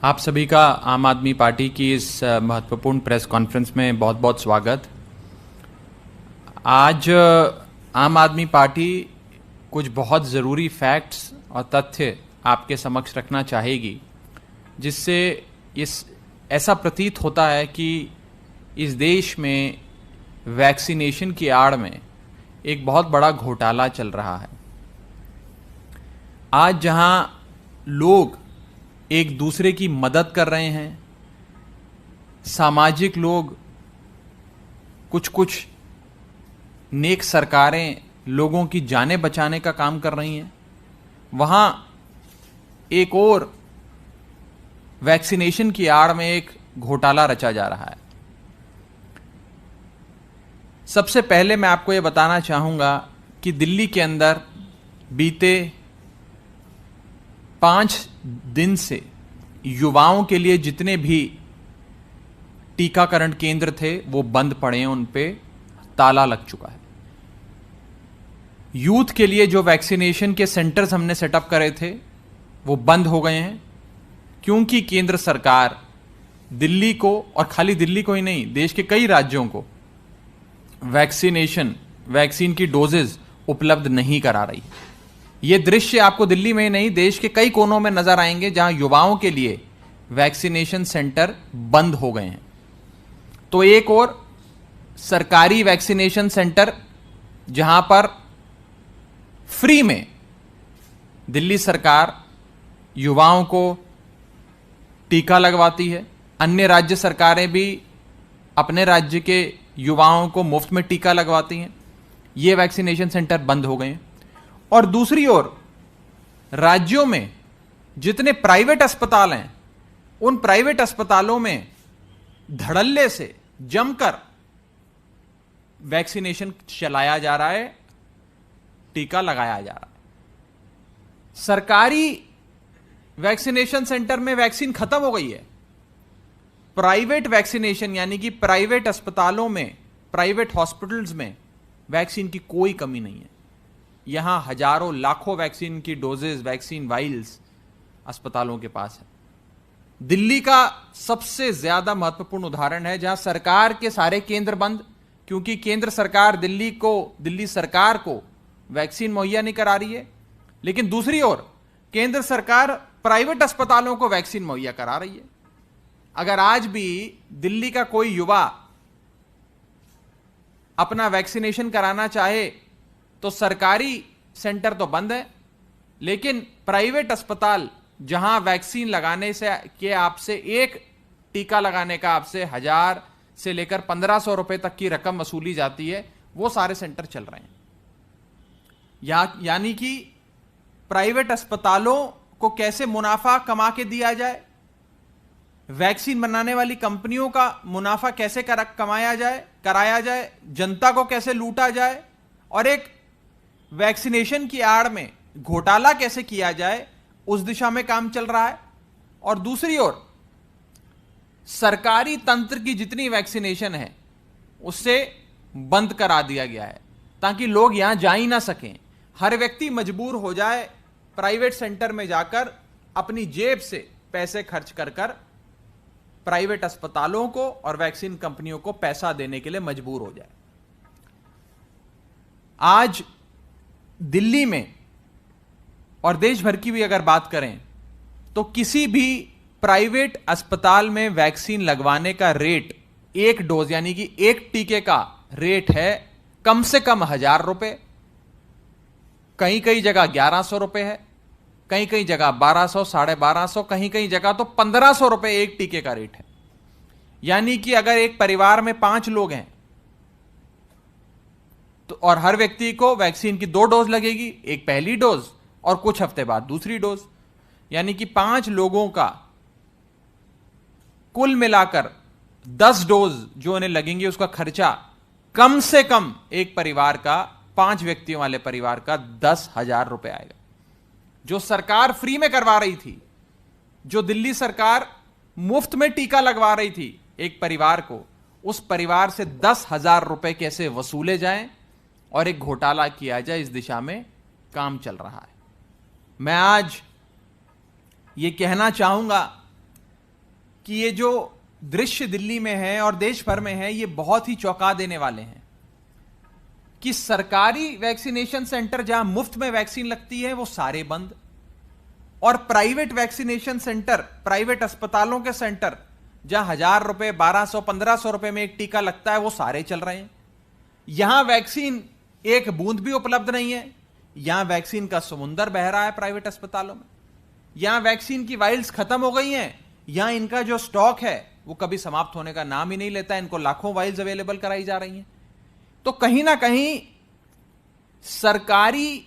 आप सभी का आम आदमी पार्टी की इस महत्वपूर्ण प्रेस कॉन्फ्रेंस में बहुत बहुत स्वागत। आज आम आदमी पार्टी कुछ बहुत ज़रूरी फैक्ट्स और तथ्य आपके समक्ष रखना चाहेगी, जिससे इस ऐसा प्रतीत होता है कि इस देश में वैक्सीनेशन की आड़ में एक बहुत बड़ा घोटाला चल रहा है। आज जहां लोग एक दूसरे की मदद कर रहे हैं, सामाजिक लोग, कुछ नेक सरकारें लोगों की जानें बचाने का काम कर रही हैं, वहां एक और वैक्सीनेशन की आड़ में एक घोटाला रचा जा रहा है। सबसे पहले मैं आपको यह बताना चाहूंगा कि दिल्ली के अंदर बीते 5 दिन से युवाओं के लिए जितने भी टीकाकरण केंद्र थे वो बंद पड़े हैं, उन पे ताला लग चुका है। यूथ के लिए जो वैक्सीनेशन के सेंटर्स हमने सेटअप करे थे वो बंद हो गए हैं, क्योंकि केंद्र सरकार दिल्ली को, और खाली दिल्ली को ही नहीं, देश के कई राज्यों को वैक्सीन की डोजेज उपलब्ध नहीं करा रही। ये दृश्य आपको दिल्ली में ही नहीं, देश के कई कोनों में नजर आएंगे, जहां युवाओं के लिए वैक्सीनेशन सेंटर बंद हो गए हैं। तो एक और सरकारी वैक्सीनेशन सेंटर जहां पर फ्री में दिल्ली सरकार युवाओं को टीका लगवाती है, अन्य राज्य सरकारें भी अपने राज्य के युवाओं को मुफ्त में टीका लगवाती हैं, ये वैक्सीनेशन सेंटर बंद हो गए हैं। और दूसरी ओर राज्यों में जितने प्राइवेट अस्पताल हैं, उन प्राइवेट अस्पतालों में धड़ल्ले से जमकर वैक्सीनेशन चलाया जा रहा है, टीका लगाया जा रहा है। सरकारी वैक्सीनेशन सेंटर में वैक्सीन खत्म हो गई है। प्राइवेट वैक्सीनेशन यानी कि प्राइवेट अस्पतालों में, प्राइवेट हॉस्पिटल्स में वैक्सीन की कोई कमी नहीं है। यहां हजारों लाखों वैक्सीन की डोजेज, वैक्सीन वाइल्स अस्पतालों के पास है। दिल्ली का सबसे ज्यादा महत्वपूर्ण उदाहरण है, जहां सरकार के सारे केंद्र बंद, क्योंकि केंद्र सरकार दिल्ली सरकार को वैक्सीन मुहैया नहीं करा रही है, लेकिन दूसरी ओर केंद्र सरकार प्राइवेट अस्पतालों को वैक्सीन मुहैया करा रही है। अगर आज भी दिल्ली का कोई युवा अपना वैक्सीनेशन कराना चाहे तो सरकारी सेंटर तो बंद है, लेकिन प्राइवेट अस्पताल जहां वैक्सीन लगाने से आपसे एक टीका लगाने का आपसे 1000 से लेकर 1500 रुपए तक की रकम वसूली जाती है, वो सारे सेंटर चल रहे हैं। यानी कि प्राइवेट अस्पतालों को कैसे मुनाफा कमा के दिया जाए, वैक्सीन बनाने वाली कंपनियों का मुनाफा कैसे कराया जाए, जनता को कैसे लूटा जाए, और एक वैक्सीनेशन की आड़ में घोटाला कैसे किया जाए, उस दिशा में काम चल रहा है। और दूसरी ओर सरकारी तंत्र की जितनी वैक्सीनेशन है उससे बंद करा दिया गया है, ताकि लोग यहां जा ही ना सकें। हर व्यक्ति मजबूर हो जाए प्राइवेट सेंटर में जाकर अपनी जेब से पैसे खर्च कर प्राइवेट अस्पतालों को और वैक्सीन कंपनियों को पैसा देने के लिए मजबूर हो जाए। आज दिल्ली में और देश भर की भी अगर बात करें तो किसी भी प्राइवेट अस्पताल में वैक्सीन लगवाने का रेट, एक डोज यानी कि एक टीके का रेट है कम से कम 1000 रुपए, कहीं कहीं जगह 1100 रुपए है, कहीं कहीं जगह 1200, 1250, कहीं कहीं जगह तो 1500 रुपए एक टीके का रेट है। यानी कि अगर एक परिवार में 5 लोग हैं तो और हर व्यक्ति को वैक्सीन की 2 डोज लगेगी, एक पहली डोज और कुछ हफ्ते बाद दूसरी डोज, यानी कि 5 लोगों का कुल मिलाकर 10 डोज जो उन्हें लगेंगे, उसका खर्चा कम से कम एक परिवार का, 5 व्यक्तियों वाले परिवार का 10,000 रुपए आएगा। जो सरकार फ्री में करवा रही थी, जो दिल्ली सरकार मुफ्त में टीका लगवा रही थी एक परिवार को, उस परिवार से 10,000 रुपए कैसे वसूले जाएं और एक घोटाला किया जाए, इस दिशा में काम चल रहा है। मैं आज ये कहना चाहूंगा कि ये जो दृश्य दिल्ली में है और देश भर में है, ये बहुत ही चौंका देने वाले हैं कि सरकारी वैक्सीनेशन सेंटर जहां मुफ्त में वैक्सीन लगती है वो सारे बंद, और प्राइवेट वैक्सीनेशन सेंटर, प्राइवेट अस्पतालों के सेंटर जहां 1000 रुपए, 1200, 1500 रुपए में एक टीका लगता है, वो सारे चल रहे हैं। यहां वैक्सीन एक बूंद भी उपलब्ध नहीं है। यहां वैक्सीन का समुंदर बह रहा है प्राइवेट अस्पतालों में। यहां वैक्सीन की वाइल्स खत्म हो गई हैं। यहां इनका जो स्टॉक है वो कभी समाप्त होने का नाम ही नहीं लेता। इनको लाखों वाइल्स अवेलेबल कराई जा रही हैं। तो कहीं ना कहीं सरकारी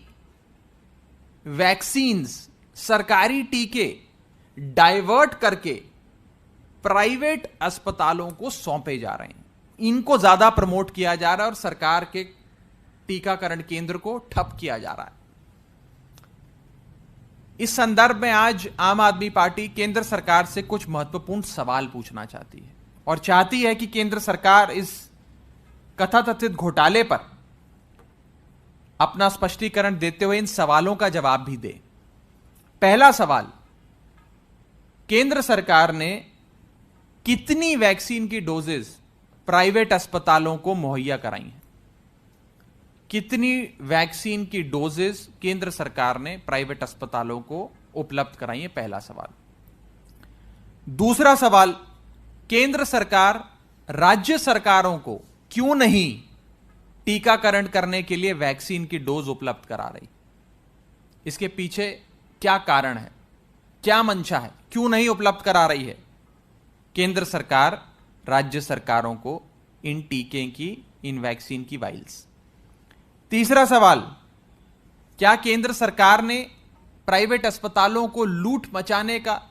वैक्सीन्स, सरकारी टीके डाइवर्ट करके प्राइवेट अस्पतालों को सौंपे जा रहे हैं। इनको ज्यादा प्रमोट किया जा रहा है और सरकार के टीकाकरण केंद्र को ठप किया जा रहा है। इस संदर्भ में आज आम आदमी पार्टी केंद्र सरकार से कुछ महत्वपूर्ण सवाल पूछना चाहती है और चाहती है कि केंद्र सरकार इस कथाकथित घोटाले पर अपना स्पष्टीकरण देते हुए इन सवालों का जवाब भी दे। पहला सवाल, केंद्र सरकार ने कितनी वैक्सीन की डोजेस प्राइवेट अस्पतालों को मुहैया कराई हैं? कितनी वैक्सीन की डोजेस केंद्र सरकार ने प्राइवेट अस्पतालों को उपलब्ध कराई है? पहला सवाल। दूसरा सवाल, केंद्र सरकार राज्य सरकारों को क्यों नहीं टीकाकरण करने के लिए वैक्सीन की डोज उपलब्ध करा रही? इसके पीछे क्या कारण है, क्या मंशा है, क्यों नहीं उपलब्ध करा रही है केंद्र सरकार राज्य सरकारों को इन टीके की, इन वैक्सीन की वाइल्स? तीसरा सवाल, क्या केंद्र सरकार ने प्राइवेट अस्पतालों को लूट मचाने का,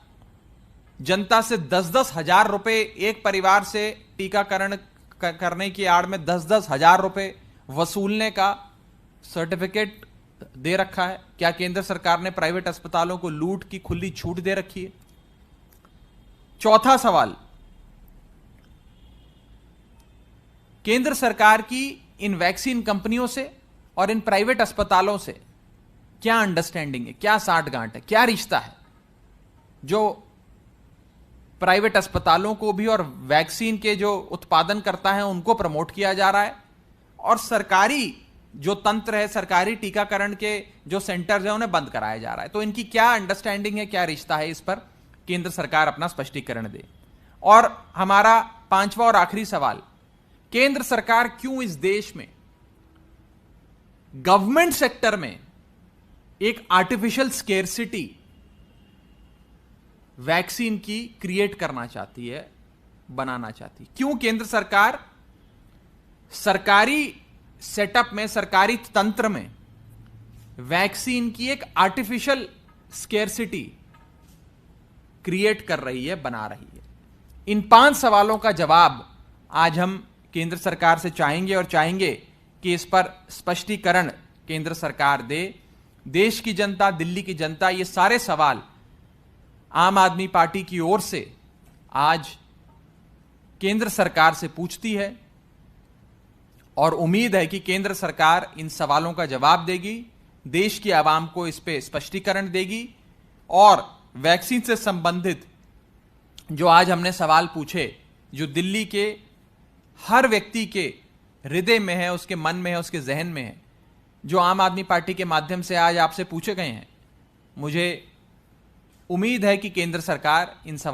जनता से 10-10 हजार रुपए, एक परिवार से टीकाकरण करने की आड़ में 10-10 हजार रुपए वसूलने का सर्टिफिकेट दे रखा है? क्या केंद्र सरकार ने प्राइवेट अस्पतालों को लूट की खुली छूट दे रखी है? चौथा सवाल, केंद्र सरकार की इन वैक्सीन कंपनियों से और इन प्राइवेट अस्पतालों से क्या अंडरस्टैंडिंग है, क्या साठगांठ है, क्या रिश्ता है जो प्राइवेट अस्पतालों को भी और वैक्सीन के जो उत्पादन करता है उनको प्रमोट किया जा रहा है, और सरकारी जो तंत्र है, सरकारी टीकाकरण के जो सेंटर्स हैं उन्हें बंद कराया जा रहा है? तो इनकी क्या अंडरस्टैंडिंग है, क्या रिश्ता है, इस पर केंद्र सरकार अपना स्पष्टीकरण दे। और हमारा पांचवा और आखिरी सवाल, केंद्र सरकार क्यों इस देश में गवर्नमेंट सेक्टर में एक आर्टिफिशियल स्केर्सिटी वैक्सीन की क्रिएट करना चाहती है, बनाना चाहती है? क्यों केंद्र सरकार सरकारी सेटअप में, सरकारी तंत्र में वैक्सीन की एक आर्टिफिशियल स्केर्सिटी क्रिएट कर रही है, बना रही है? इन 5 सवालों का जवाब आज हम केंद्र सरकार से चाहेंगे और चाहेंगे कि इस पर स्पष्टीकरण केंद्र सरकार दे। देश की जनता, दिल्ली की जनता ये सारे सवाल आम आदमी पार्टी की ओर से आज केंद्र सरकार से पूछती है और उम्मीद है कि केंद्र सरकार इन सवालों का जवाब देगी, देश की आवाम को इस पे स्पष्टीकरण देगी और वैक्सीन से संबंधित जो आज हमने सवाल पूछे, जो दिल्ली के हर व्यक्ति के हृदय में है, उसके मन में है, उसके जहन में है, जो आम आदमी पार्टी के माध्यम से आज आपसे पूछे गए हैं, मुझे उम्मीद है कि केंद्र सरकार इन सवाल